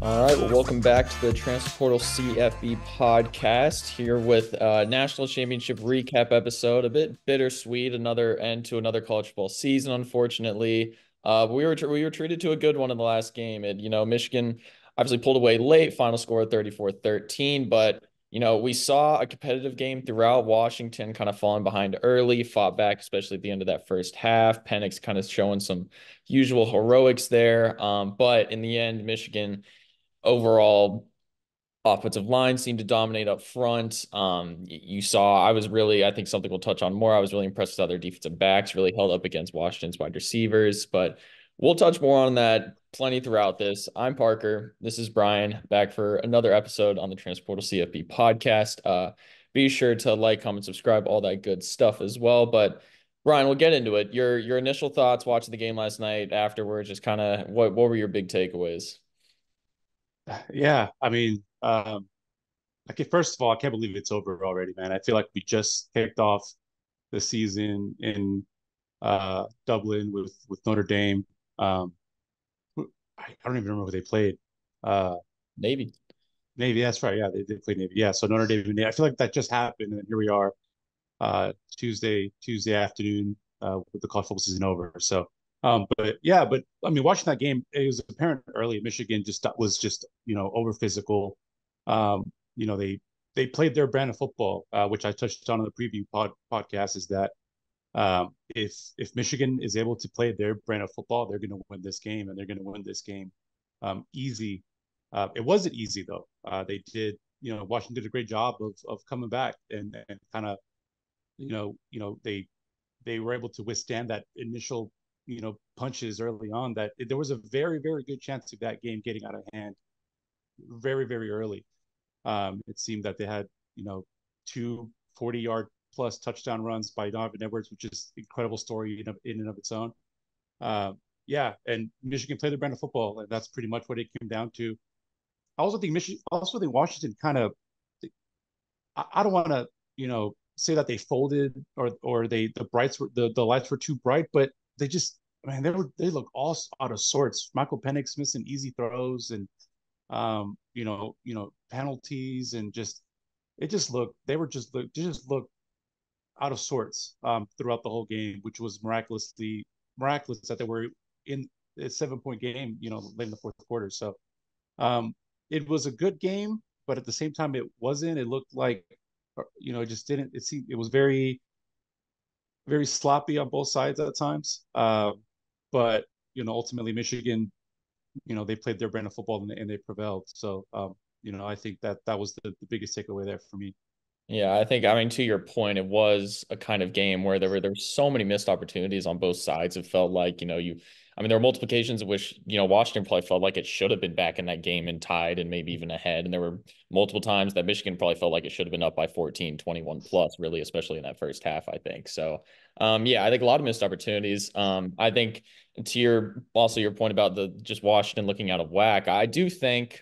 All right, well, welcome back to the Transfer Portal CFB podcast here with National Championship recap episode. A bit bittersweet, another end to another college football season, unfortunately. But we were treated to a good one in the last game. Michigan obviously pulled away late, final score 34-13, but we saw a competitive game throughout. Washington kind of falling behind early, fought back, especially at the end of that first half. Penix kind of showing some usual heroics there. But in the end, Michigan overall offensive line seemed to dominate up front. You saw, I think something we'll touch on more. I was really impressed with how their defensive backs really held up against Washington's wide receivers, but we'll touch more on that plenty throughout this. I'm Parker. This is Brian, back for another episode on the Transfer Portal CFB podcast. Be sure to like, comment, subscribe, all that good stuff as well. But Brian, we'll get into it. Your initial thoughts watching the game last night afterwards, just kind of what were your big takeaways? Yeah, I mean, okay, first of all, I can't believe it's over already, man. I feel like we just kicked off the season in Dublin with Notre Dame. Um, I don't even remember who they played. Uh, Navy. Navy, that's right. Yeah, they played Navy. Yeah, so Notre Dame and Navy. I feel like that just happened, and here we are, Tuesday afternoon, with the college football season over. So, but yeah, but I mean, watching that game, it was apparent early. Michigan just was just over physical. They played their brand of football, which I touched on in the preview podcast. Is that if Michigan is able to play their brand of football, they're going to win this game, and they're going to win this game easy. It wasn't easy though. They did, Washington did a great job of coming back and kind of, they were able to withstand that initial, punches early on. That there was a very very good chance of that game getting out of hand very very early. It seemed that they had, two 40-yard plus touchdown runs by Donovan Edwards, which is an incredible story in and of its own. Yeah, and Michigan played their brand of football, and that's pretty much what it came down to. I also think Washington kind of. I don't want to, say that they folded or the lights were too bright, but they just, man, they look all out of sorts. Michael Penix missing easy throws and penalties, and just it just looked they just looked out of sorts throughout the whole game, which was miraculous that they were in a 7 point game, late in the fourth quarter. So it was a good game, but at the same time, it wasn't. It looked like, it just didn't. It seemed it was very, very sloppy on both sides at times. But ultimately, Michigan, they played their brand of football and they prevailed. So, I think that was the biggest takeaway there for me. Yeah, I mean, to your point, it was a kind of game where there were so many missed opportunities on both sides. It felt like, I mean, there were multiple occasions in which, Washington probably felt like it should have been back in that game and tied and maybe even ahead. And there were multiple times that Michigan probably felt like it should have been up by 14, 21 plus, really, especially in that first half, I think. So, yeah, I think a lot of missed opportunities. I think to your point about the just Washington looking out of whack, I do think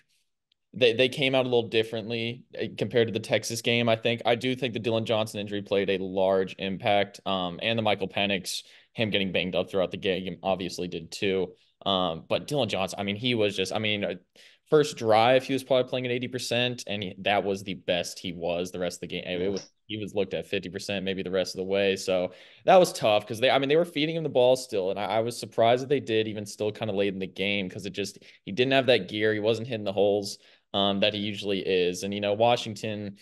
they came out a little differently compared to the Texas game. I do think the Dylan Johnson injury played a large impact. And the Michael Penix, him getting banged up throughout the game, obviously did too. But Dylan Johnson, I mean, he was just, I mean, first drive he was probably playing at 80%, and that was the best he was the rest of the game. Yeah. He was looked at 50% maybe the rest of the way. So that was tough because they were feeding him the ball still, and I was surprised that they did even still kind of late in the game because he didn't have that gear. He wasn't hitting the holes that he usually is. And, Washington,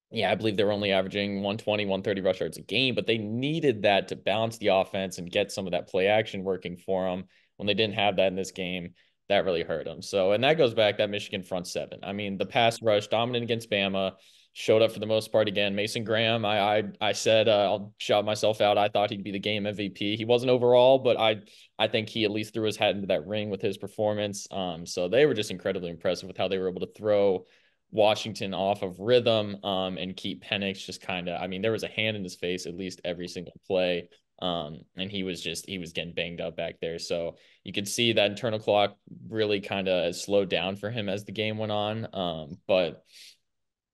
yeah, I believe they were only averaging 120, 130 rush yards a game, but they needed that to balance the offense and get some of that play action working for them. When they didn't have that in this game, that really hurt them. So, and that goes back that Michigan front seven. I mean, the pass rush dominant against Bama, showed up for the most part again. Mason Graham, I said I'll shout myself out. I thought he'd be the game MVP. He wasn't overall, but I think he at least threw his hat into that ring with his performance. So they were just incredibly impressive with how they were able to throw Washington off of rhythm and keep Penix just kind of, I mean, there was a hand in his face at least every single play. And he was getting banged up back there. So you could see that internal clock really kind of slowed down for him as the game went on. But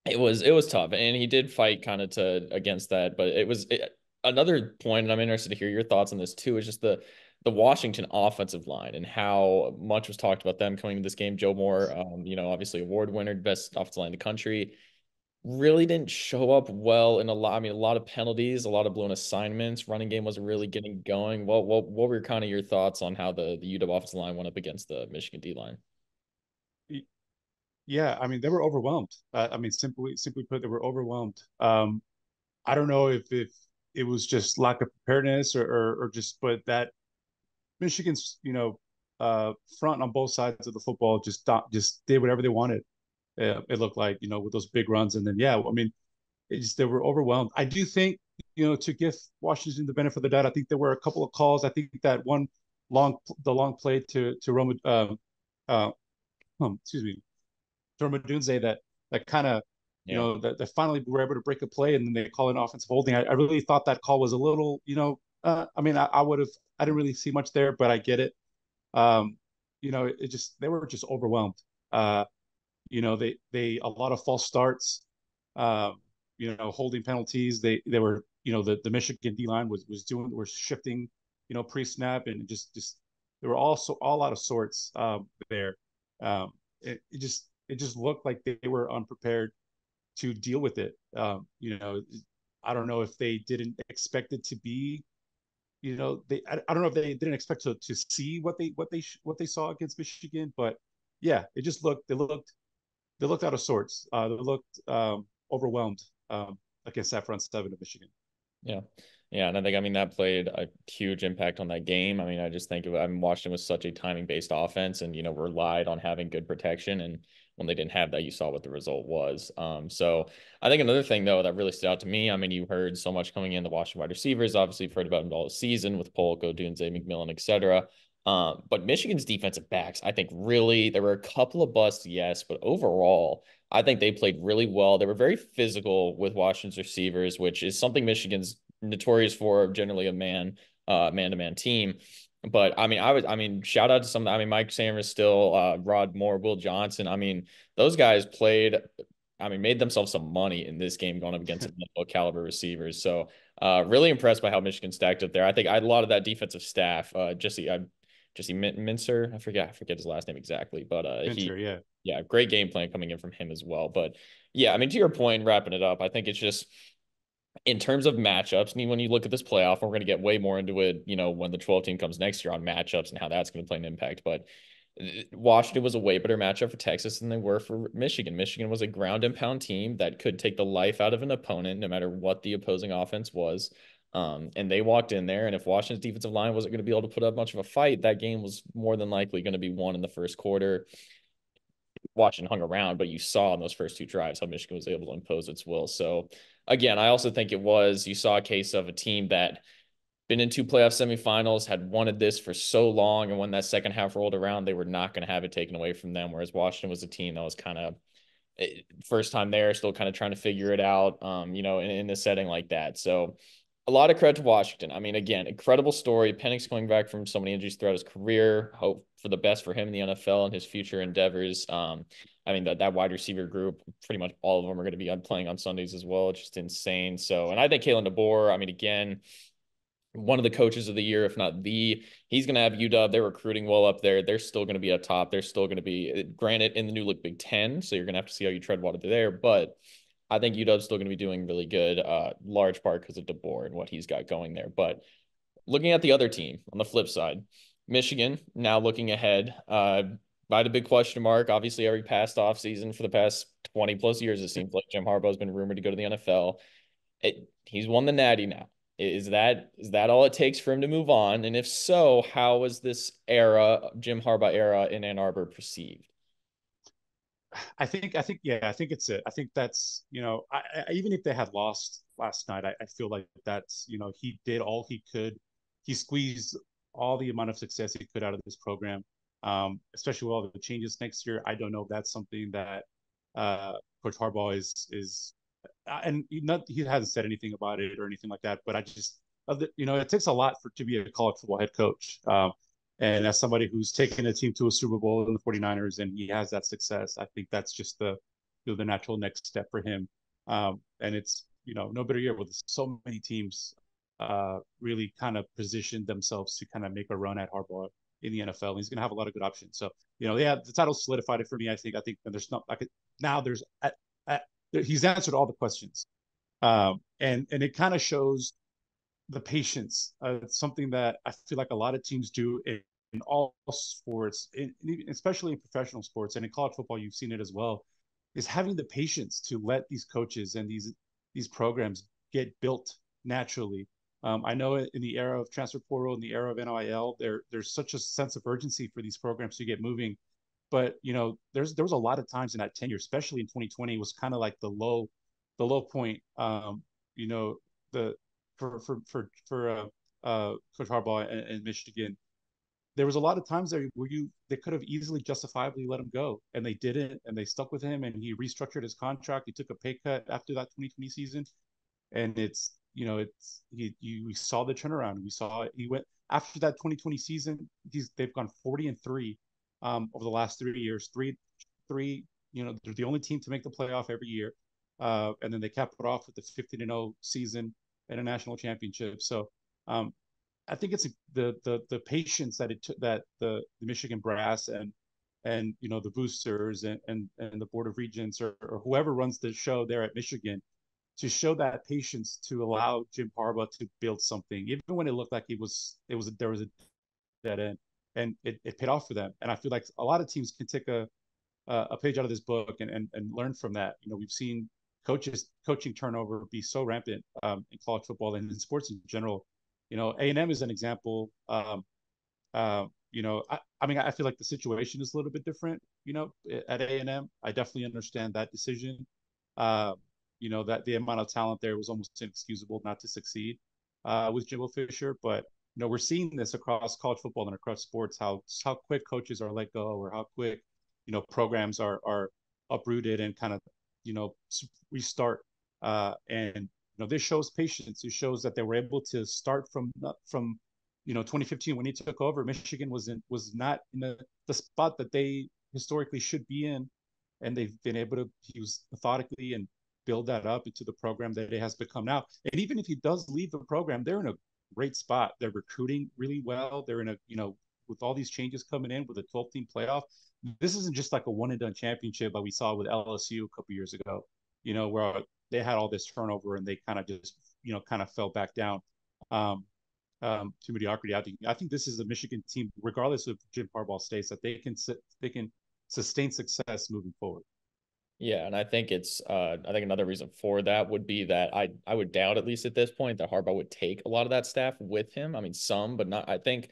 it was tough, and he did fight kind of to against that. But another point, and I'm interested to hear your thoughts on this too, is just the Washington offensive line and how much was talked about them coming to this game. Joe Moore, obviously award winner, best offensive line in the country, really didn't show up well in a lot. I mean, a lot of penalties, a lot of blown assignments. Running game wasn't really getting going. What were kind of your thoughts on how the UW offensive line went up against the Michigan D line? Yeah, I mean they were overwhelmed. I mean, simply put, they were overwhelmed. I don't know if it was just lack of preparedness or just, but that Michigan's front on both sides of the football just did whatever they wanted. It looked like, with those big runs, and then yeah, I mean, they were overwhelmed. I do think, to give Washington the benefit of the doubt, I think there were a couple of calls. I think that the long play to Roma, uh, excuse me, to Dunze, that kind of, Yeah. that finally were able to break a play, and then they call an offensive holding. I really thought that call was a little, I mean, I didn't really see much there, but I get it. Um, it just, they were just overwhelmed. Uh, they a lot of false starts, um, holding penalties. They were, the Michigan D line was shifting, pre-snap, and just they were also all out of sorts there. It just looked like they were unprepared to deal with it. I don't know if they didn't expect it to be, I don't know if they didn't expect to see what they saw against Michigan, but yeah, it just they looked out of sorts. They looked overwhelmed against that front seven of Michigan. Yeah. Yeah. And I think, I mean, that played a huge impact on that game. I mean, I just think I mean, Washington was such a timing based offense and, relied on having good protection. And when they didn't have that, you saw what the result was. So I think another thing, though, that really stood out to me, I mean, you heard so much coming in the Washington wide receivers. Obviously, you've heard about them all season with Polk, Odunze, McMillan, et cetera. But Michigan's defensive backs, I think really, there were a couple of busts, yes, but overall, I think they played really well. They were very physical with Washington's receivers, which is something Michigan's notorious for, generally a man-to-man team. But I mean, shout out to some. I mean, Mike Sanders still, Rod Moore, Will Johnson. I mean, those guys played. I mean, made themselves some money in this game going up against NFL caliber receivers. So, really impressed by how Michigan stacked up there. I think I had a lot of that defensive staff. Jesse Mincer. I forget his last name exactly, but Venture, yeah. yeah, great game plan coming in from him as well. But yeah, I mean, to your point, wrapping it up, I think it's just in terms of matchups. I mean, when you look at this playoff, we're going to get way more into it, when the 12 team comes next year on matchups and how that's going to play an impact. But Washington was a way better matchup for Texas than they were for Michigan. Michigan was a ground and pound team that could take the life out of an opponent, no matter what the opposing offense was. And they walked in there, and if Washington's defensive line wasn't going to be able to put up much of a fight, that game was more than likely going to be won in the first quarter. Washington hung around, but you saw in those first two drives how Michigan was able to impose its will. So again, I also think you saw a case of a team that been in two playoff semifinals, had wanted this for so long, and when that second half rolled around, they were not going to have it taken away from them. Whereas Washington was a team that was kind of first time there, still kind of trying to figure it out, in a setting like that. So a lot of credit to Washington. I mean, again, incredible story. Penix coming back from so many injuries throughout his career. Hope for the best for him in the NFL and his future endeavors. I mean, that wide receiver group, pretty much all of them are going to be playing on Sundays as well. It's just insane. So, and I think Kalen DeBoer, I mean, again, one of the coaches of the year, if not he's going to have UW. They're recruiting well up there. They're still going to be at top. They're still going to be, granted, in the new look Big Ten. So you're going to have to see how you tread water there. But I think UW's still going to be doing really good, large part because of DeBoer and what he's got going there. But looking at the other team on the flip side, Michigan now looking ahead, by the big question mark, obviously every past off season for the past 20 plus years, it seems like Jim Harbaugh has been rumored to go to the NFL. He's won the Natty now. Is that all it takes for him to move on? And if so, how is this era, Jim Harbaugh era in Ann Arbor perceived? Yeah, I think it's it. I think that's, even if they had lost last night, I feel like that's, he did all he could. He squeezed all the amount of success he could out of this program, especially with all the changes next year. I don't know if that's something that Coach Harbaugh is, and he hasn't said anything about it or anything like that. But I just, it takes a lot to be a college football head coach. And as somebody who's taken a team to a Super Bowl in the 49ers and he has that success, I think that's just the natural next step for him. And it's, no better year with so many teams really kind of positioned themselves to kind of make a run at Harbaugh in the NFL. And he's going to have a lot of good options. So, yeah, the title solidified it for me. I think there's not, I could, now there's, he's answered all the questions. And it kind of shows the patience, something that I feel like a lot of teams do in all sports, especially in professional sports and in college football. You've seen it as well, is having the patience to let these coaches and these programs get built naturally. I know in the era of transfer portal, in the era of NIL, there's such a sense of urgency for these programs to get moving. But there was a lot of times in that tenure, especially in 2020, was kind of like the low point. You know, the for Coach Harbaugh and Michigan, there was a lot of times there where they could have easily justifiably let him go, and they didn't, and they stuck with him, and he restructured his contract. He took a pay cut after that 2020 season, and we saw the turnaround. We saw he went after that 2020 season. They've gone 40-3 over the last 3 years. Three. They're the only team to make the playoff every year, and then they capped it off with the 15-0 season and a national championship. So I think it's the patience that it took, that the Michigan brass and the boosters and the board of regents or whoever runs the show there at Michigan to show that patience to allow Jim Harbaugh to build something, even when it looked like there was a dead end, and it paid off for them. And I feel like a lot of teams can take a page out of this book and learn from that. We've seen coaching turnover be so rampant in college football and in sports in general. A&M is an example. I mean, I feel like the situation is a little bit different. At A&M, I definitely understand that decision. That the amount of talent there was almost inexcusable not to succeed with Jimbo Fisher. But we're seeing this across college football and across sports, how quick coaches are let go, or how quick programs are uprooted and kind of restart. And this shows patience. It shows that they were able to start from 2015 when he took over. Michigan was not in the spot that they historically should be in, and they've been able to use methodically and build that up into the program that it has become now. And even if he does leave the program, they're in a great spot. They're recruiting really well. They're in a with all these changes coming in with a 12-team playoff. This isn't just like a one and done championship like we saw with LSU a couple years ago. Where they had all this turnover and they kind of just kind of fell back down to mediocrity. I think this is a Michigan team, regardless of Jim Harbaugh states, that they can sustain success moving forward. Yeah, and I think I think another reason for that would be that I would doubt, at least at this point, that Harbaugh would take a lot of that staff with him. I mean, some, but not. I think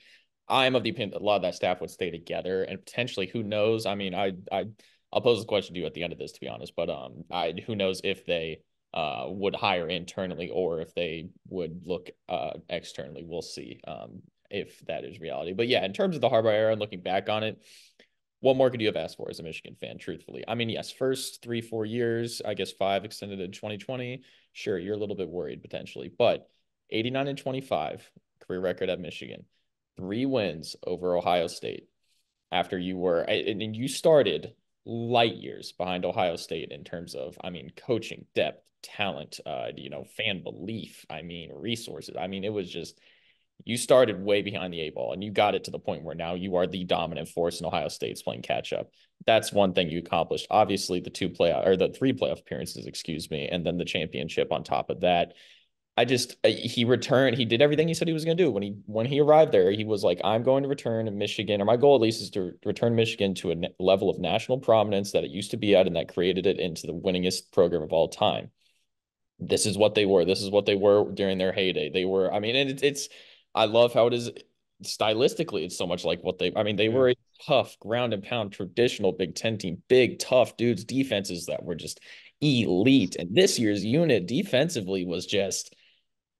I am of the opinion that a lot of that staff would stay together, and potentially, who knows? I mean, I'll pose the question to you at the end of this, to be honest, but who knows if they would hire internally or if they would look externally. We'll see if that is reality. But yeah, in terms of the Harbaugh era and looking back on it, what more could you have asked for as a Michigan fan, truthfully? I mean, yes, first 3-4 years, I guess 5 extended in 2020. Sure, you're a little bit worried potentially, but 89-25 career record at Michigan, 3 wins over Ohio State after you started light years behind Ohio State in terms of, I mean, coaching depth, talent, fan belief, I mean, resources. I mean, it was just, you started way behind the 8 ball and you got it to the point where now you are the dominant force and Ohio State's playing catch up. That's one thing you accomplished. Obviously, the 3 playoff appearances, excuse me, and then the championship on top of that. He returned. He did everything he said he was going to do. When he arrived there, he was like, I'm going to return to Michigan, or my goal at least is to return Michigan to a level of national prominence that it used to be at, and that created it into the winningest program of all time. This is what they were. This is what they were during their heyday. They were, I mean, and I love how it is stylistically. It's so much like they Yeah. were a tough ground and pound traditional Big Ten team, big, tough dudes, defenses that were just elite. And this year's unit defensively was just,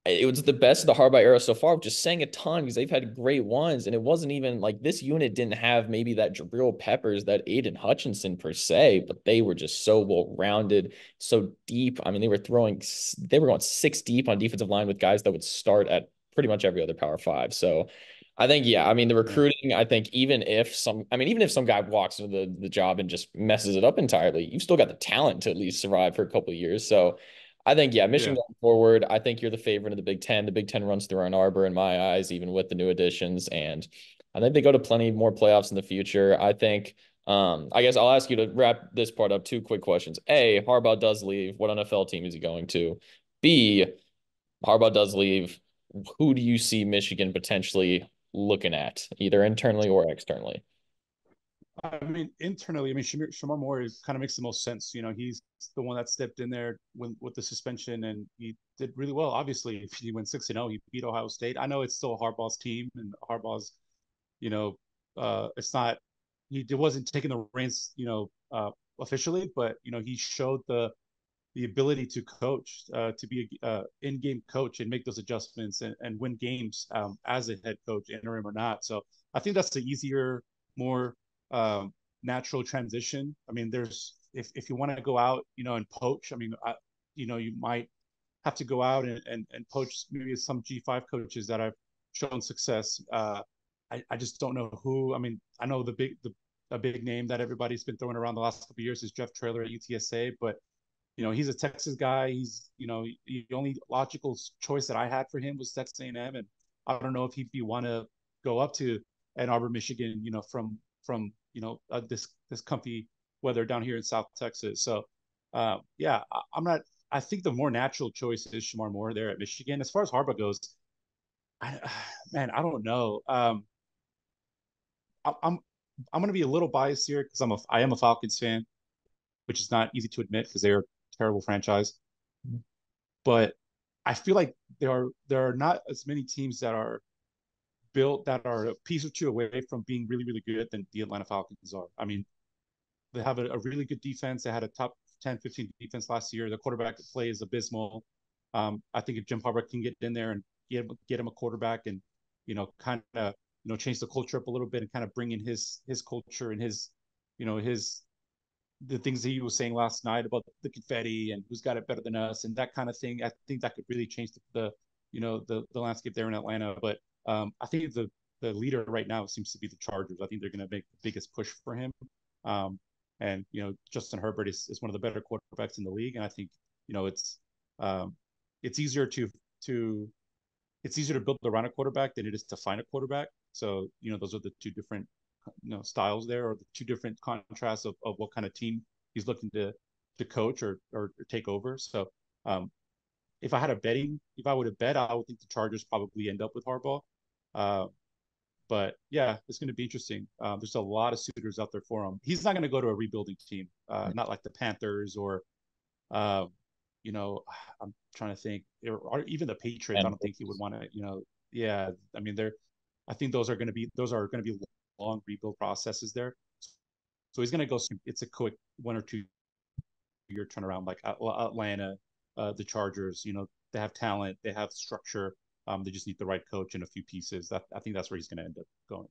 it was the best of the Harbaugh era so far, just saying a ton because they've had great ones. And it wasn't even like this unit didn't have maybe that Jabril Peppers, that Aiden Hutchinson per se, but they were just so well rounded, so deep. I mean, they were going 6 deep on defensive line with guys that would start at pretty much every other Power Five. So I think, yeah, I mean, the Yeah. recruiting, I think even if some guy walks into the job and just messes it up entirely, you've still got the talent to at least survive for a couple of years. So I think, yeah, Michigan Yeah. going forward, I think you're the favorite of the Big Ten. The Big Ten runs through Ann Arbor in my eyes, even with the new additions. And I think they go to plenty more playoffs in the future. I think, I guess I'll ask you to wrap this part up. Two quick questions. A, Harbaugh does leave. What NFL team is he going to? B, Harbaugh does leave. Who do you see Michigan potentially looking at, either internally or externally? I mean, internally, I mean, Shamar Moore kind of makes the most sense. You know, he's the one that stepped in there with the suspension, and he did really well. Obviously, if he went 6-0, he beat Ohio State. I know it's still Harbaugh's team, and Harbaugh's, you know, it's not he wasn't taking the reins, officially, but he showed the ability to coach, to be a in-game coach and make those adjustments and win games as a head coach, interim or not. So I think that's the easier, more natural transition. I mean, there's if you want to go out, and poach. I mean, you might have to go out and poach maybe some G5 coaches that have shown success. I just don't know who. I mean, I know a big name that everybody's been throwing around the last couple of years is Jeff Traylor at UTSA, but he's a Texas guy. The only logical choice that I had for him was Texas A&M, and I don't know if he'd be want to go up to Ann Arbor, Michigan, from this comfy weather down here in South Texas. So, yeah, I'm not. I think the more natural choice is Shamar Moore there at Michigan. As far as Harbaugh goes, I, man, I don't know. I'm I'm going to be a little biased here because I am a Falcons fan, which is not easy to admit because they're a terrible franchise. But I feel like there are not as many teams that are built that are a piece or two away from being really, really good than the Atlanta Falcons are. I mean, they have a really good defense. They had a top 10, 15 defense last year. The quarterback play is abysmal. I think if Jim Harbaugh can get in there and get him a quarterback and, kind of, change the culture up a little bit and kind of bring in his culture and his the things that he was saying last night about the confetti and who's got it better than us and that kind of thing. I think that could really change the landscape there in Atlanta. But I think the leader right now seems to be the Chargers. I think they're going to make the biggest push for him. Um, and Justin Herbert is one of the better quarterbacks in the league, and I think um, it's easier to it's easier to build around a quarterback than it is to find a quarterback. So those are the two different styles there, or the two different contrasts of what kind of team he's looking to coach or take over. So if I would have bet, I would think the Chargers probably end up with Harbaugh. Uh, but yeah, it's going to be interesting. There's a lot of suitors out there for him. He's not going to go to a rebuilding team, not like the Panthers uh, you know, I'm trying to think, or even the Patriots. I And don't think he would want to. Yeah. I mean, I think those are going to be long rebuild processes there. So he's going to go. It's a quick 1 or 2 year turnaround, like Atlanta, the Chargers. They have talent, they have structure. They just need the right coach and a few pieces. I think that's where he's going to end up going.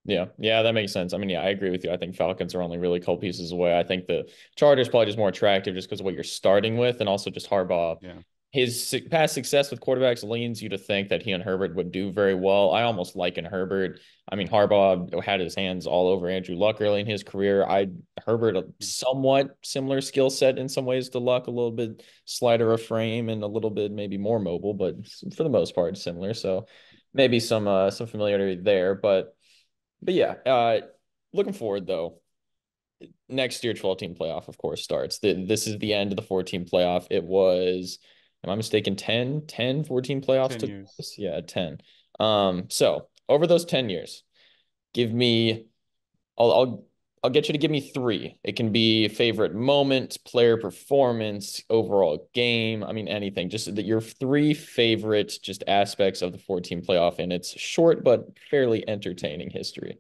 yeah, yeah, that makes sense. I mean, yeah, I agree with you. I think Falcons are only really a couple pieces away. I think the Chargers probably just more attractive just because of what you're starting with, and also just Harbaugh. Yeah. His past success with quarterbacks leans you to think that he and Herbert would do very well. I almost liken Herbert. I mean, Harbaugh had his hands all over Andrew Luck early in his career. Herbert a somewhat similar skill set in some ways to Luck, a little bit slighter of frame and a little bit maybe more mobile, but for the most part similar. So maybe some familiarity there, but yeah, looking forward though. Next year, 12-team playoff, of course, starts. This is the end of the 14 playoff. It was, am I mistaken, 14 playoffs 10 took years. place? Yeah, 10. So over those 10 years, give me, I'll get you to give me three. It can be favorite moment, player performance, overall game. I mean, anything. Just that your three favorite just aspects of the 14 playoff in its short but fairly entertaining history.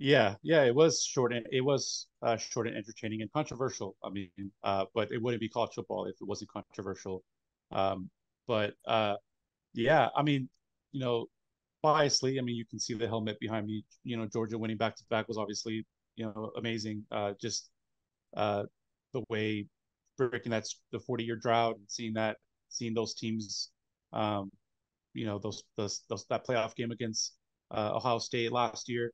Yeah, it was short and entertaining and controversial. I mean, but it wouldn't be college football if it wasn't controversial. Um, but yeah, I mean, you know, biasly, I mean, you can see the helmet behind me. Georgia winning back to back was obviously amazing. Just uh, the way breaking the 40-year drought and seeing those teams, those that playoff game against Ohio State last year.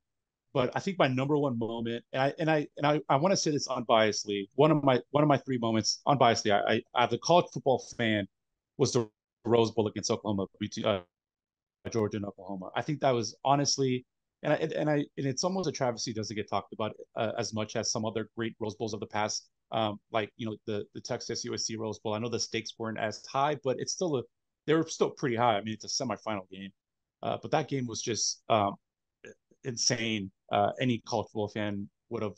but I think my number one moment, and I want to say this unbiasedly, one of my three moments unbiasedly, as a college football fan, was the Rose Bowl against Oklahoma between Georgia and Oklahoma. I think that was honestly, and it's almost a travesty it doesn't get talked about as much as some other great Rose Bowls of the past, like the Texas USC Rose Bowl. I know the stakes weren't as high, but they were still pretty high. I mean, it's a semifinal game, but that game was just insane. Any college football fan would have,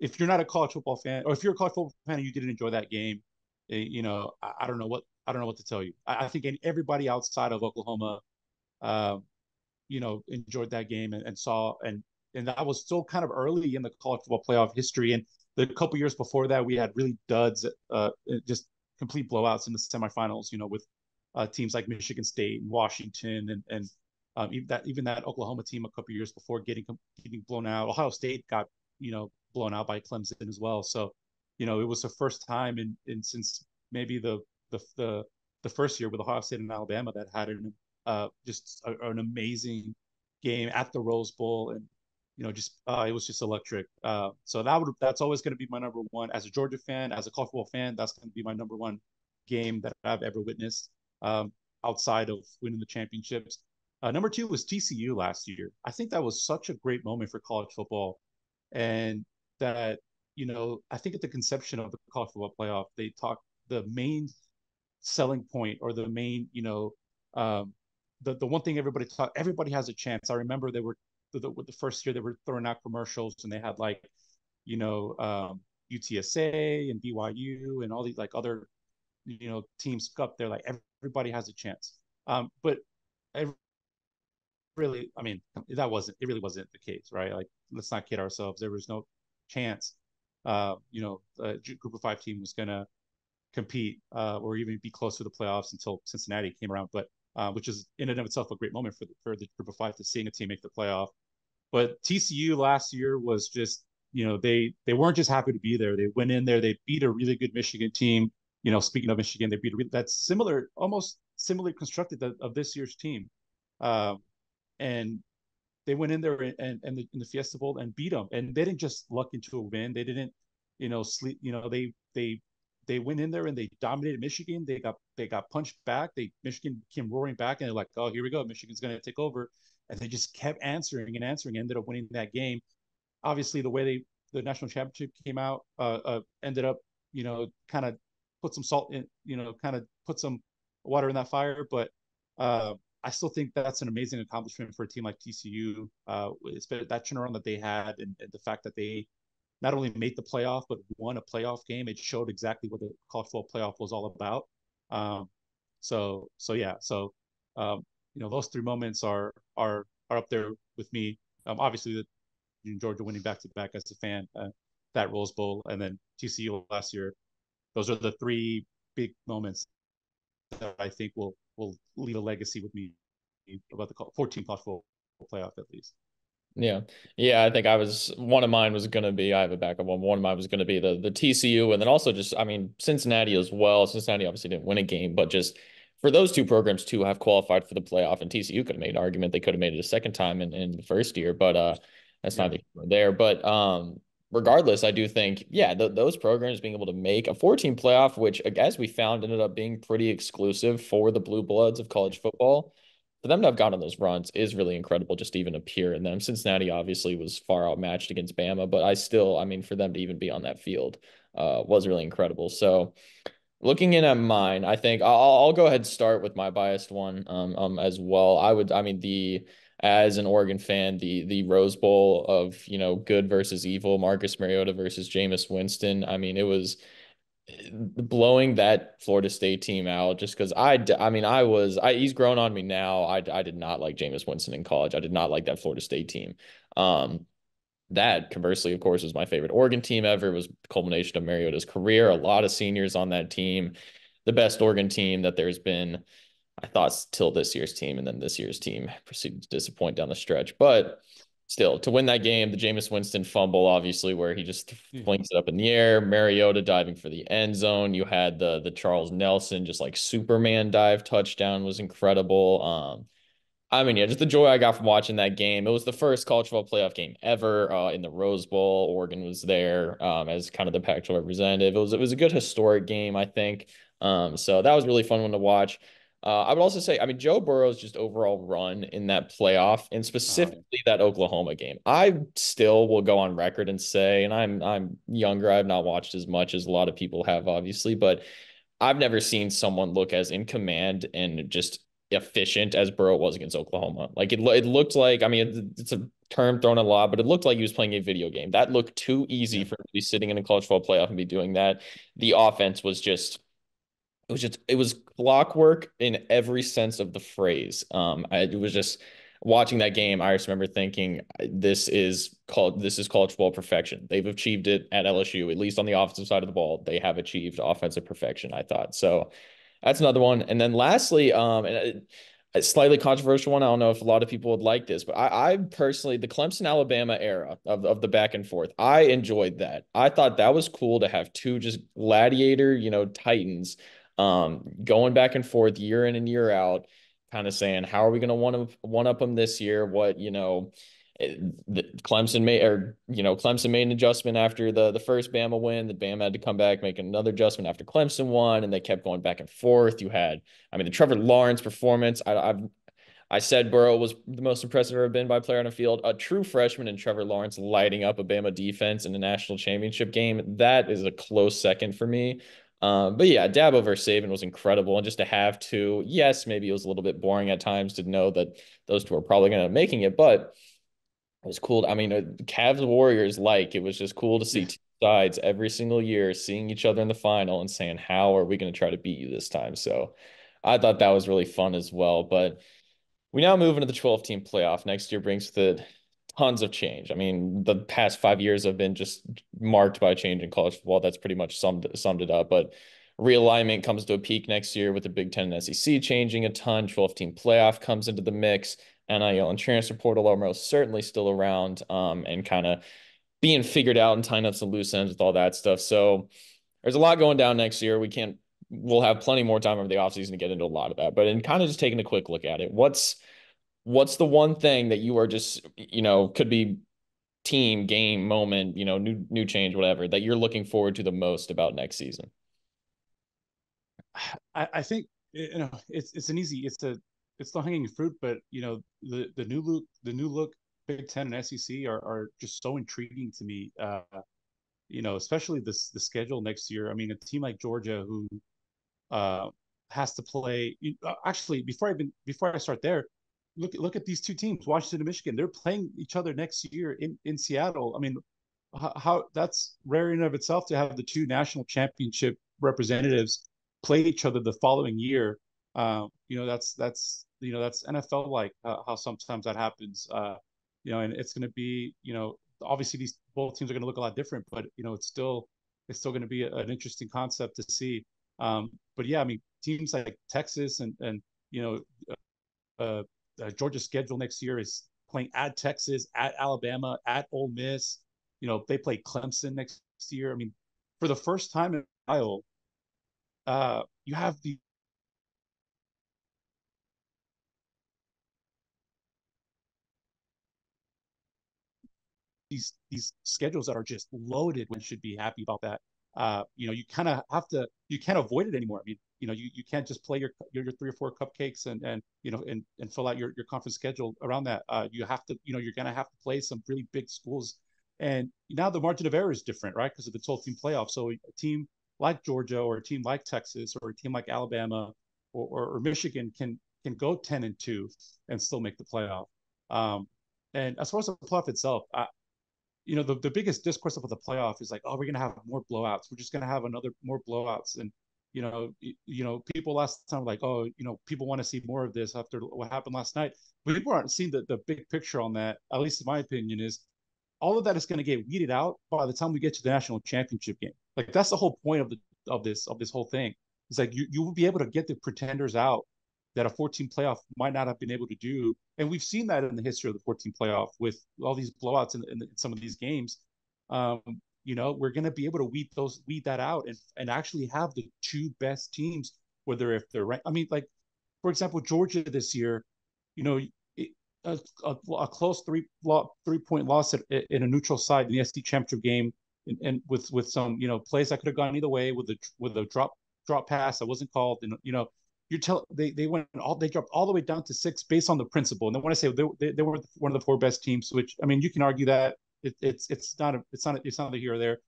if you're not a college football fan, or if you're a college football fan and you didn't enjoy that game, I don't know what to tell you. I think everybody outside of Oklahoma uh, enjoyed that game and saw and that was still kind of early in the college football playoff history. And the couple years before that, we had really duds, just complete blowouts in the semifinals. With teams like Michigan State and Washington and even that Oklahoma team a couple years before getting blown out. Ohio State got blown out by Clemson as well. So it was the first time in since maybe the first year with Ohio State and Alabama that had an amazing game at the Rose Bowl, and just it was just electric. So that's always going to be my number one as a Georgia fan, as a college football fan. That's going to be my number one game that I've ever witnessed, outside of winning the championships. Number two was TCU last year. I think that was such a great moment for college football, and that I think at the conception of the college football playoff, they talked the main selling point, or the main the one thing everybody has a chance. I remember they were the first year they were throwing out commercials, and they had like UTSA and BYU and all these like other teams up there, like everybody has a chance. But I really, I mean, it really wasn't the case, right? Like, let's not kid ourselves. There was no chance a group of five team was going to compete or even be close to the playoffs until Cincinnati came around. But which is in and of itself a great moment for the group of five, to seeing a team make the playoff. But TCU last year was just, they weren't just happy to be there. They went in there, they beat a really good Michigan team. Speaking of Michigan, they beat that's similar, almost similarly constructed of this year's team. And they went in there in the Fiesta Bowl and beat them. And they didn't just luck into a win. They didn't, sleep. They went in there and they dominated Michigan. They got punched back. Michigan came roaring back, and they're like, oh, here we go. Michigan's going to take over. And they just kept answering and answering. Ended up winning that game. Obviously, the way the national championship came out ended up, kind of put some salt in, kind of put some water in that fire. But I still think that's an amazing accomplishment for a team like TCU. It's that turnaround that they had, and the fact that they not only made the playoff but won a playoff game. It showed exactly what the college football playoff was all about. So yeah. So those three moments are up there with me. Obviously, Georgia winning back to back as a fan, that Rose Bowl, and then TCU last year. Those are the three big moments that I think will leave a legacy with me about the 14 college football playoff at least. Yeah. Yeah, I think one of mine was gonna be, I have a backup one. One of mine was gonna be the TCU, and then also just, I mean, Cincinnati as well. Cincinnati obviously didn't win a game, but just for those two programs to have qualified for the playoff, and TCU could have made an argument they could have made it a second time in the first year, but that's Yeah. not there. But regardless, I do think, yeah, those programs being able to make a 14 playoff, which as we found ended up being pretty exclusive for the blue bloods of college football, for them to have gone on those runs is really incredible, just to even appear in them. Cincinnati obviously was far outmatched against Bama, but I mean, for them to even be on that field was really incredible. So looking in at mine, I think I'll go ahead and start with my biased one as well. I mean, as an Oregon fan, the Rose Bowl of, good versus evil, Marcus Mariota versus Jameis Winston. I mean, it was blowing that Florida State team out, just because I mean, he's grown on me now. I did not like Jameis Winston in college. I did not like that Florida State team. That conversely, of course, was my favorite Oregon team ever. It was the culmination of Mariota's career. A lot of seniors on that team. The best Oregon team that there's been, I thought, till this year's team, and then this year's team proceeded to disappoint down the stretch. But still, to win that game, the Jameis Winston fumble, obviously, where he just flings it up in the air, Mariota diving for the end zone. You had the Charles Nelson just like Superman dive touchdown was incredible. I mean, yeah, just the joy I got from watching that game. It was the first college football playoff game ever in the Rose Bowl. Oregon was there as kind of the Pac-12 representative. It was a good historic game, I think. So that was really fun one to watch. I would also say, I mean, Joe Burrow's just overall run in that playoff, and Oh yeah, specifically that Oklahoma game. I still will go on record and say, and I'm younger, I've not watched as much as a lot of people have, obviously, but I've never seen someone look as in command and just efficient as Burrow was against Oklahoma. Like it looked like, I mean, it's a term thrown a lot, but it looked like he was playing a video game. That looked too easy yeah, for him to be sitting in a college football playoff and be doing that. The offense was just it was clockwork in every sense of the phrase. It was just watching that game. I just remember thinking this is college football perfection. They've achieved it at LSU, at least on the offensive side of the ball. They have achieved offensive perfection, I thought. So that's another one. And then lastly, a slightly controversial one. I don't know if a lot of people would like this, but I personally, the Clemson Alabama era of the back and forth, I enjoyed that. I thought that was cool to have two just gladiator, Titans going back and forth year in and year out, kind of saying, how are we going to one up them this year? What, Clemson made Clemson made an adjustment after the first Bama win. The Bama had to come back, make another adjustment after Clemson won, and they kept going back and forth. You had, I mean, the Trevor Lawrence performance. I said Burrow was the most impressive I've ever been by a player on a field. A true freshman in Trevor Lawrence lighting up a Bama defense in a national championship game. That is a close second for me. But yeah, Dabo versus Saban was incredible. And just to have two, yes, maybe it was a little bit boring at times to know that those two are probably going to making it, but it was cool. I mean, Cavs Warriors, like, it was just cool to yeah. see two sides every single year seeing each other in the final and saying, how are we going to try to beat you this time? So I thought that was really fun as well. But we now move into the 12-team playoff. Next year brings the tons of change. I mean, the past 5 years have been just marked by change in college football. That's pretty much summed it up. But realignment comes to a peak next year with the Big Ten and SEC changing a ton. 12-team playoff comes into the mix. NIL and transfer portal are most certainly still around and kind of being figured out and tying up some loose ends with all that stuff. So there's a lot going down next year. We'll have plenty more time over the offseason to get into a lot of that. But in kind of just taking a quick look at it, what's the one thing that you are just, could be team, game, moment, new change, whatever, that you're looking forward to the most about next season? I think it's an easy it's the hanging fruit, but the new look Big Ten and SEC are just so intriguing to me. Especially the schedule next year. I mean, a team like Georgia who uh, has to play. Actually, before I start there, look at these two teams, Washington and Michigan. They're playing each other next year in Seattle. I mean, how that's rare in and of itself to have the two national championship representatives play each other the following year. That's NFL like how sometimes that happens. And it's going to be obviously these both teams are going to look a lot different, but it's still going to be an interesting concept to see. But yeah, I mean, teams like Texas and you know Georgia's schedule next year is playing at Texas, at Alabama, at Ole Miss. They play Clemson next year. I mean, for the first time in a while, you have these schedules that are just loaded. When should be happy about that. You kind of have to. You can't avoid it anymore. I mean, you can't just play your 3 or 4 cupcakes and fill out your conference schedule around that. You have to. You're gonna have to play some really big schools, and now the margin of error is different, right? Because of the 12-team playoff. So a team like Georgia or a team like Texas or a team like Alabama or Michigan can go 10-2 and still make the playoff. And as far as the playoff itself, the biggest discourse about the playoff is like, oh, we're gonna have more blowouts. We're just gonna have another more blowouts. And people last time were like, oh, people want to see more of this after what happened last night. But people aren't seeing the big picture on that. At least in my opinion, is all of that is going to get weeded out by the time we get to the national championship game. Like that's the whole point of this whole thing. It's like you will be able to get the pretenders out that a 14 playoff might not have been able to do. And we've seen that in the history of the 14 playoff with all these blowouts in some of these games. Um, we're going to be able to weed that out and actually have the two best teams, whether if they're ranked. I mean, like, for example, Georgia this year, you know, a close 3 point loss in a neutral side in the SC championship game, and with some plays that could have gone either way with a drop pass that wasn't called, and they went all they dropped all the way down to 6 based on the principle. And then when I say they were one of the 4 best teams, which I mean you can argue that it's not a here or there,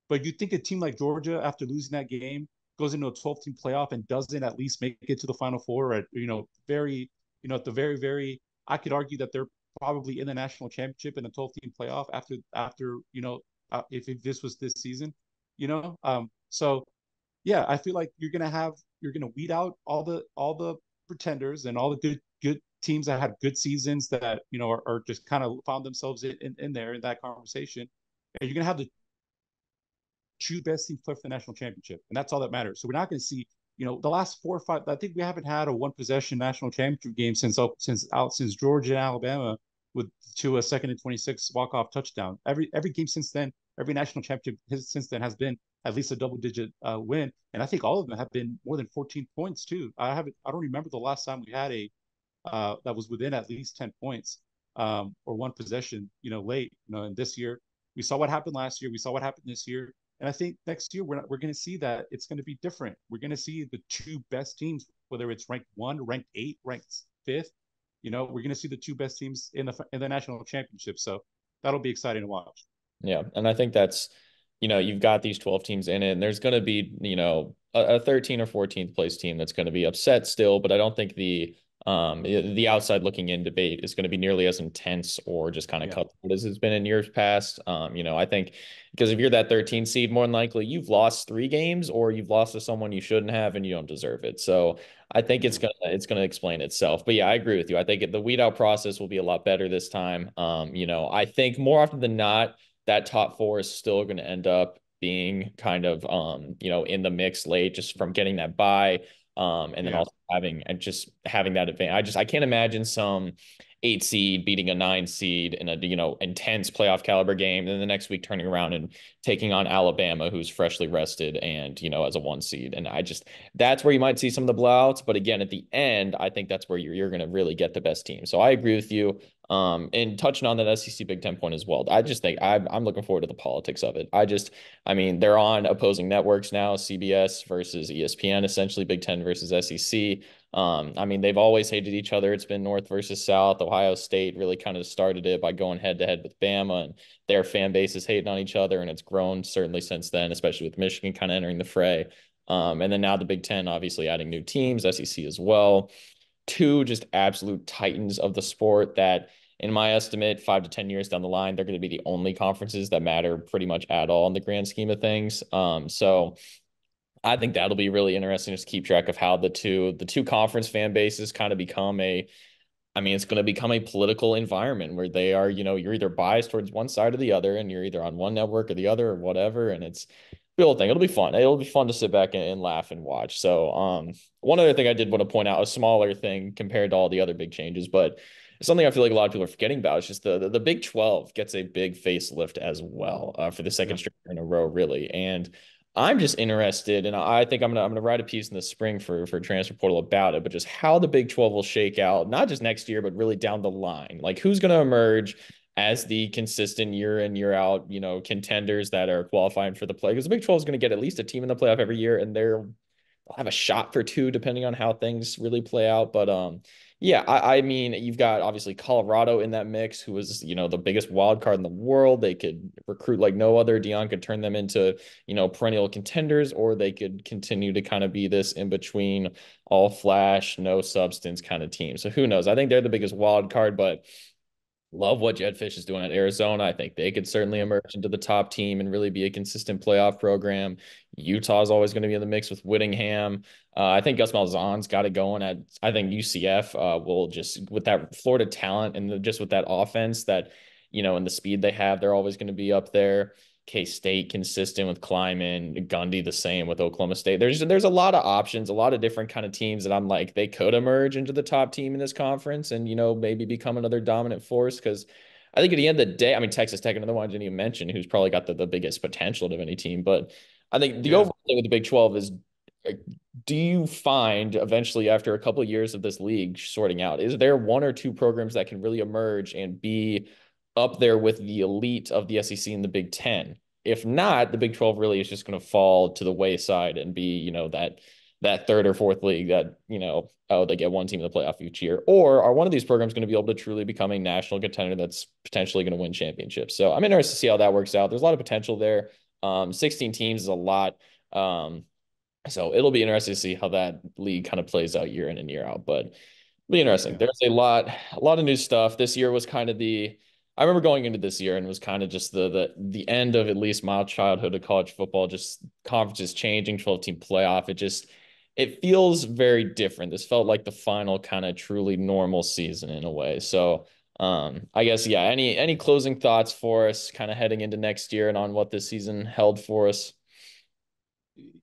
but you think a team like Georgia after losing that game goes into a 12-team playoff and doesn't at least make it to the Final Four at very at the very I could argue that they're probably in the national championship in a 12-team playoff after if this was this season, so yeah, I feel like you're gonna weed out all the pretenders and all the good teams that had good seasons that are just kind of found themselves in there in that conversation, and you're gonna have the two best teams play for the national championship, and that's all that matters. So we're not going to see, the last 4 or 5. I think we haven't had a one possession national championship game since Georgia and Alabama with to a second and 26 walk off touchdown. Every game since then, every national championship since then has been at least a double digit win, and I think all of them have been more than 14 points too. I don't remember the last time we had a that was within at least 10 points or one possession, late. And this year we saw what happened last year. We saw what happened this year. And I think next year we're going to see that it's going to be different. We're going to see the two best teams, whether it's ranked 1, ranked 8, ranked 5th. We're going to see the two best teams in the national championship. So that'll be exciting to watch. Yeah, and I think that's, you've got these 12 teams in it, and there's going to be, a 13 or 14th place team that's going to be upset still, but I don't think the outside looking in debate is going to be nearly as intense or just kind of Yeah. cutthroat as it's been in years past. I think because if you're that 13 seed, more than likely you've lost 3 games or you've lost to someone you shouldn't have and you don't deserve it. So I think Yeah. it's gonna explain itself. But yeah, I agree with you. I think the weed out process will be a lot better this time. I think more often than not, that top 4 is still going to end up being kind of in the mix late just from getting that bye. And then Yeah. also having that advantage. I can't imagine some 8 seed beating a 9 seed in a intense playoff caliber game, then the next week turning around and taking on Alabama, who's freshly rested and as a 1 seed. And that's where you might see some of the blowouts. But again, at the end, I think that's where you're going to really get the best team. So I agree with you. And touching on that SEC Big Ten point as well, I just think I'm looking forward to the politics of it. I mean, they're on opposing networks now, CBS versus ESPN, essentially Big Ten versus SEC. I mean, they've always hated each other. It's been North versus South. Ohio State really kind of started it by going head to head with Bama, and their fan base is hating on each other, and it's grown certainly since then, especially with Michigan kind of entering the fray. And then now the Big Ten obviously adding new teams, SEC as well. Two just absolute titans of the sport that, in my estimate, 5 to 10 years down the line, they're going to be the only conferences that matter pretty much at all in the grand scheme of things. So I think that'll be really interesting just to keep track of how the two conference fan bases kind of become it's going to become a political environment where they are, you're either biased towards one side or the other, and you're either on one network or the other or whatever. And it's the whole thing. It'll be fun. It'll be fun to sit back and laugh and watch. So, one other thing I did want to point out, a smaller thing compared to all the other big changes, but something I feel like a lot of people are forgetting about is just the Big 12 gets a big facelift as well for the second Yeah. straight year in a row, really. And I'm just interested, and I think I'm gonna write a piece in the spring for Transfer Portal about it, but just how the Big 12 will shake out, not just next year, but really down the line. Like who's gonna emerge as the consistent year in, year out, contenders that are qualifying for the play. Because the Big 12 is gonna get at least a team in the playoff every year, and they'll have a shot for 2 depending on how things really play out. But yeah, I mean, you've got obviously Colorado in that mix, who was, the biggest wild card in the world. They could recruit like no other. Dion could turn them into, perennial contenders, or they could continue to kind of be this in between all flash, no substance kind of team. So who knows? I think they're the biggest wild card, but love what Jed Fish is doing at Arizona. I think they could certainly emerge into the top team and really be a consistent playoff program. Utah is always going to be in the mix with Whittingham. I think Gus Malzahn's got it going at, I think UCF will just, with that Florida talent and just with that offense that, and the speed they have, they're always going to be up there. K-State consistent with Kleiman, Gundy the same with Oklahoma State. There's a lot of options, a lot of different kind of teams that I'm like they could emerge into the top team in this conference and maybe become another dominant force. Because I think at the end of the day, I mean Texas Tech, another one I didn't even mention, who's probably got the biggest potential of any team. But I think the Yeah. overall thing with the Big 12 is do you find eventually after a couple of years of this league sorting out, is there one or two programs that can really emerge and be up there with the elite of the SEC and the Big Ten? If not, the Big 12 really is just going to fall to the wayside and be, that third or fourth league that, oh, they get one team in the playoff each year. Or are one of these programs going to be able to truly become a national contender that's potentially going to win championships? So I'm interested to see how that works out. There's a lot of potential there. 16 teams is a lot. So it'll be interesting to see how that league kind of plays out year in and year out. But it'll be interesting. Yeah. There's a lot of new stuff. This year was kind of I remember going into this year and it was kind of just the end of at least my childhood of college football, just conferences changing, 12-team playoff. It feels very different. This felt like the final kind of truly normal season in a way. So I guess, yeah, any closing thoughts for us kind of heading into next year and on what this season held for us?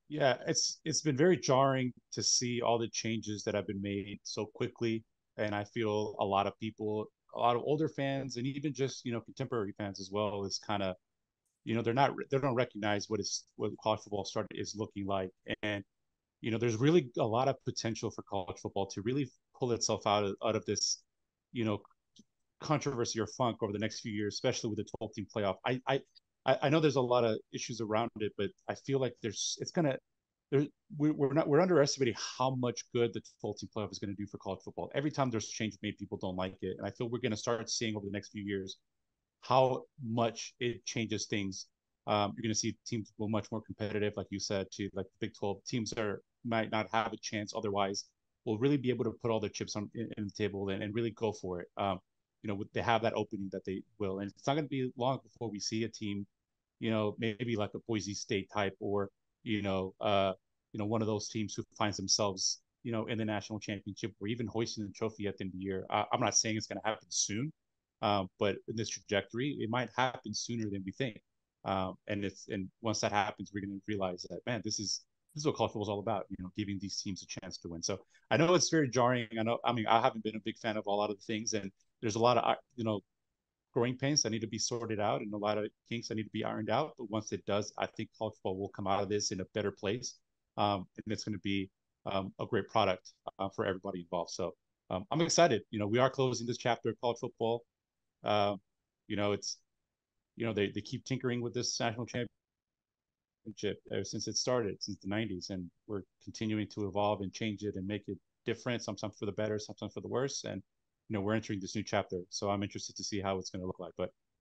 Yeah, it's been very jarring to see all the changes that have been made so quickly, and I feel a lot of people, a lot of older fans, and even just contemporary fans as well, is kind of they don't recognize what college football started is looking like, and there's really a lot of potential for college football to really pull itself out of this you know controversy or funk over the next few years, especially with the 12-team playoff. I know there's a lot of issues around it, but I feel like there we're underestimating how much good the 12-team playoff is going to do for college football. Every time there's change made, people don't like it, and I feel we're going to start seeing over the next few years how much it changes things. You're going to see teams will much more competitive, like you said, to like the Big 12 teams that might not have a chance otherwise will really be able to put all their chips in the table and really go for it. They have that opening that they will, and it's not going to be long before we see a team, maybe like a Boise State type, or one of those teams who finds themselves, in the national championship or even hoisting the trophy at the end of the year. I'm not saying it's going to happen soon, but in this trajectory, it might happen sooner than we think. And once that happens, we're going to realize that, man, this is what college football is all about. Giving these teams a chance to win. So I know it's very jarring. I haven't been a big fan of a lot of the things, and there's a lot of growing pains that need to be sorted out, and a lot of kinks that need to be ironed out. But once it does, I think college football will come out of this in a better place, and it's going to be a great product for everybody involved. So I'm excited. We are closing this chapter of college football. Uh, it's they keep tinkering with this national championship ever since it started, since the 90s, and we're continuing to evolve and change it and make it different, sometimes for the better, sometimes for the worse. And we're entering this new chapter, so I'm interested to see how it's going to look like.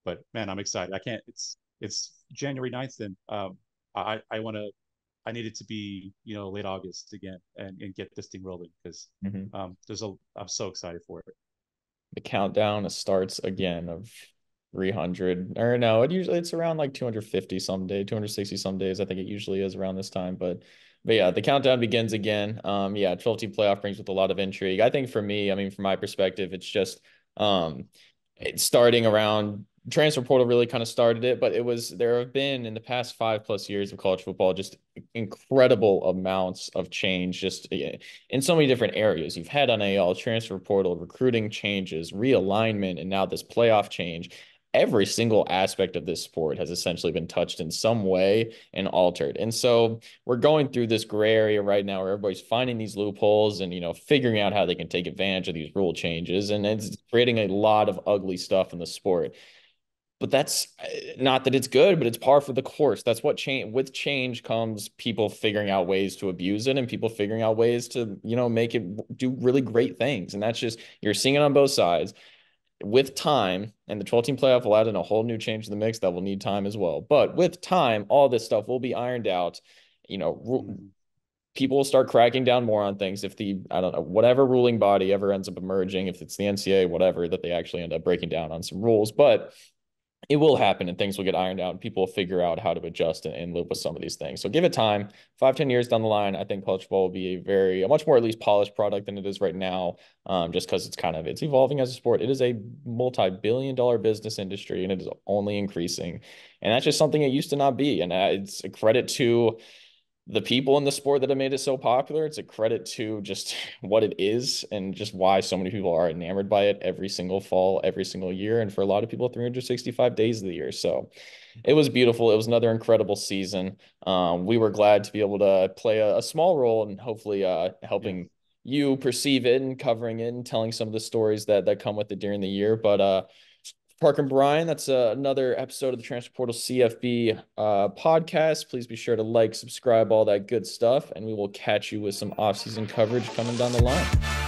But man, I'm excited. I can't. It's January 9th, and I need it to be late August again, and get this thing rolling, because Mhm. I'm so excited for it. The countdown starts again of 300, or no, it's around like 250 some day, 260 some days. I think it usually is around this time, but yeah, the countdown begins again. Yeah, 12-team playoff brings with a lot of intrigue. I think for me, I mean, from my perspective, it's just it's starting around transfer portal really kind of started it, but there have been in the past 5+ years of college football just incredible amounts of change just in so many different areas. You've had NAL, transfer portal, recruiting changes, realignment, and now this playoff change. Every single aspect of this sport has essentially been touched in some way and altered. And so we're going through this gray area right now where everybody's finding these loopholes and, figuring out how they can take advantage of these rule changes. And it's creating a lot of ugly stuff in the sport. But that's not that it's good, but it's par for the course. That's what change with change comes people figuring out ways to abuse it and people figuring out ways to, make it do really great things. And that's just, you're seeing it on both sides with time, and the 12-team playoff will add in a whole new change to the mix that will need time as well. But with time, all this stuff will be ironed out. Mm-hmm. People will start cracking down more on things if I don't know, whatever ruling body ever ends up emerging, if it's the NCAA, whatever, that they actually end up breaking down on some rules. But it will happen and things will get ironed out and people will figure out how to adjust and live with some of these things. So give it time. 5-10 years down the line, I think college football will be a much more at least polished product than it is right now. Just because it's evolving as a sport. It is a multi-billion-dollar business industry and it is only increasing. And that's just something it used to not be. And it's a credit to the people in the sport that have made it so popular. It's a credit to just what it is and just why so many people are enamored by it every single fall, every single year, and for a lot of people, 365 days of the year. So it was beautiful. It was another incredible season. We were glad to be able to play a small role and hopefully Yeah. helping you perceive it and covering it and telling some of the stories that come with it during the year. But Park and Brian, that's another episode of the Transfer Portal CFB podcast. Please be sure to like, subscribe, all that good stuff, and we will catch you with some off-season coverage coming down the line.